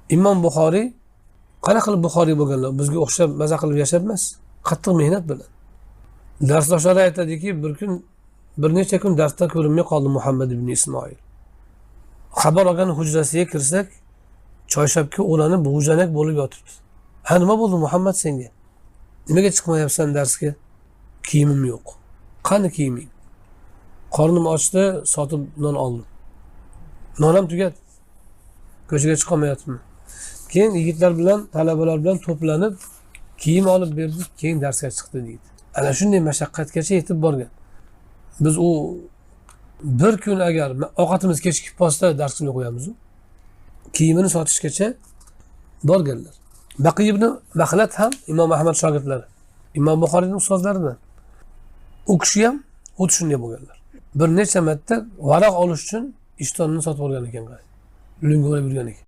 imom Buxoriy qanaqa qilib Buxoriy bo'lganlar? Bizga o'xshab maza qilib yashab emas, qattiq mehnat bilan. Darsdoshlari aytadiki, bir necha kun darsda ko'rinmay qoldi Muhammad ibn Ismoil. Xabar olgan hujrasiga kirsak, choyshabga o'ranib g'ujanak bo'lib yotibdi. Ha, nima bo'ldi Muhammad senga? Nimaga chiqmayapsan darsga? Kiyimim yo'q. Qani kiyiming? Qornim ochdi, sotib non oldim. Nonam tugadi. Ko'chaga chiqolmayapman. Keyin yigitlar bilan, talabalar bilan to'planib kiyim olib berdik, keyin darsga chiqdi deydi. Ana shunday mashaqqatgacha yetib borgan. Biz u bir kun agar ovqatimiz kechikib qolsa dars qilib qo'yamiz. Kiyimini sotishgacha borganlar. Baqiy ibn Maxlat ham Imom Ahmad shogirdlari, Imom Buxoriyning ustozlaridan. U kishi ham xuddi shunday bo'lganlar. Bir necha marta varaq olish uchun ishtonni sotib olgan ekan. Lunga bo'lib yurgan ekan.